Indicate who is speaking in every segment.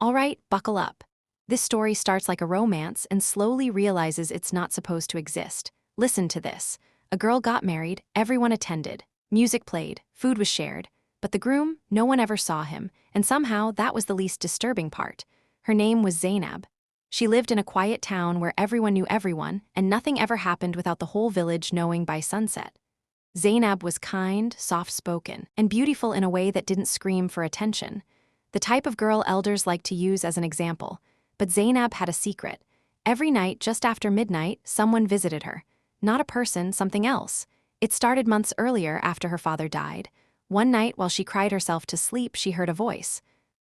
Speaker 1: All right, buckle up. This story starts like a romance and slowly realizes it's not supposed to exist. Listen to this. A girl got married, everyone attended. Music played, food was shared. But the groom, no one ever saw him, and somehow that was the least disturbing part. Her name was Zainab. She lived in a quiet town where everyone knew everyone, and nothing ever happened without the whole village knowing by sunset. Zainab was kind, soft-spoken, and beautiful in a way that didn't scream for attention. The type of girl elders like to use as an example. But Zainab had a secret. Every night, just after midnight, someone visited her. Not a person, something else. It started months earlier after her father died. One night, while she cried herself to sleep, she heard a voice.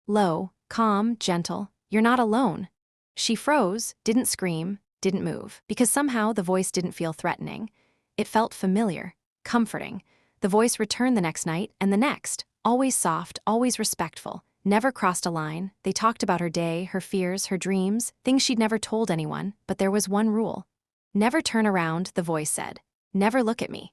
Speaker 1: Low, calm, gentle. You're not alone. She froze, didn't scream, didn't move, because somehow the voice didn't feel threatening. It felt familiar, comforting. The voice returned the next night and the next, always soft, always respectful. Never crossed a line. They talked about her day, her fears, her dreams, things she'd never told anyone, but there was one rule. Never turn around, the voice said. Never look at me.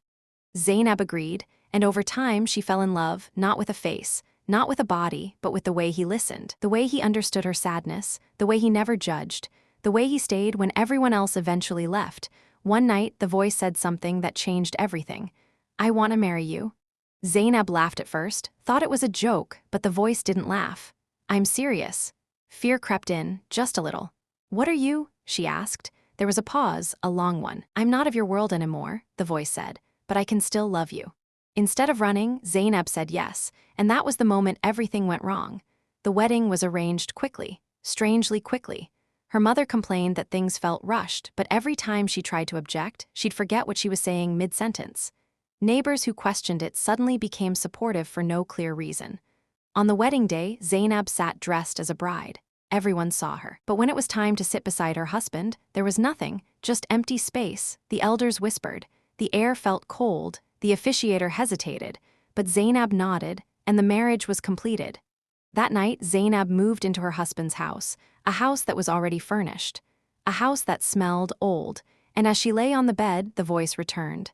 Speaker 1: Zainab agreed, and over time she fell in love, not with a face, not with a body, but with the way he listened, the way he understood her sadness, the way he never judged, the way he stayed when everyone else eventually left. One night, the voice said something that changed everything. I want to marry you. Zainab laughed at first, thought it was a joke, but the voice didn't laugh. I'm serious. Fear crept in, just a little. What are you? She asked. There was a pause, a long one. I'm not of your world anymore, the voice said, but I can still love you. Instead of running, Zainab said yes, and that was the moment everything went wrong. The wedding was arranged quickly, strangely quickly. Her mother complained that things felt rushed, but every time she tried to object, she'd forget what she was saying mid-sentence. Neighbors who questioned it suddenly became supportive for no clear reason. On the wedding day, Zainab sat dressed as a bride. Everyone saw her. But when it was time to sit beside her husband, there was nothing, just empty space. The elders whispered. The air felt cold. The officiator hesitated. But Zainab nodded, and the marriage was completed. That night, Zainab moved into her husband's house, a house that was already furnished. A house that smelled old. And as she lay on the bed, the voice returned.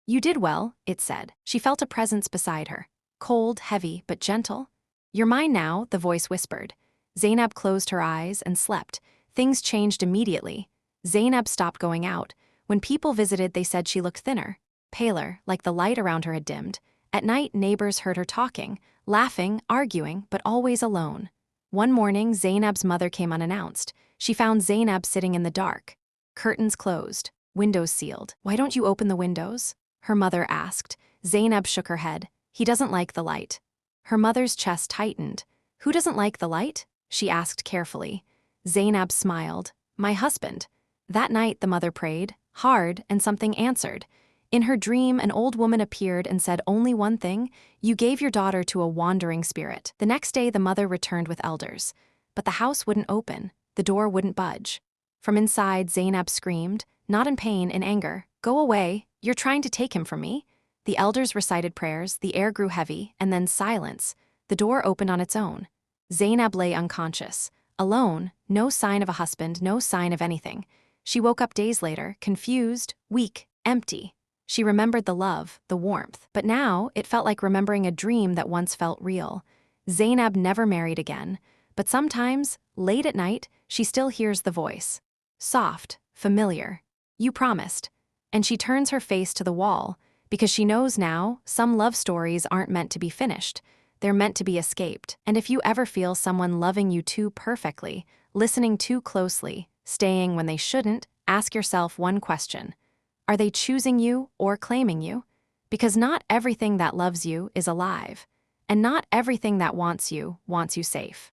Speaker 1: You did well, it said. She felt a presence beside her. Cold, heavy, but gentle. You're mine now, the voice whispered. Zainab closed her eyes and slept. Things changed immediately. Zainab stopped going out. When people visited, they said she looked thinner, paler, like the light around her had dimmed. At night, neighbors heard her talking, laughing, arguing, but always alone. One morning, Zainab's mother came unannounced. She found Zainab sitting in the dark. Curtains closed, windows sealed. Why don't you open the windows? Her mother asked. Zainab shook her head. He doesn't like the light. Her mother's chest tightened. Who doesn't like the light? She asked carefully. Zainab smiled. My husband. That night, the mother prayed, hard, and something answered. In her dream, an old woman appeared and said only one thing, you gave your daughter to a wandering spirit. The next day, the mother returned with elders. But the house wouldn't open. The door wouldn't budge. From inside, Zainab screamed, not in pain, in anger. Go away. You're trying to take him from me? The elders recited prayers, the air grew heavy, and then silence. The door opened on its own. Zainab lay unconscious, alone, no sign of a husband, no sign of anything. She woke up days later, confused, weak, empty. She remembered the love, the warmth, but now it felt like remembering a dream that once felt real. Zainab never married again, but sometimes, late at night, she still hears the voice. Soft, familiar. You promised. And she turns her face to the wall, because she knows now some love stories aren't meant to be finished. They're meant to be escaped. And if you ever feel someone loving you too perfectly, listening too closely, staying when they shouldn't, ask yourself one question. Are they choosing you or claiming you? Because not everything that loves you is alive, and not everything that wants you safe.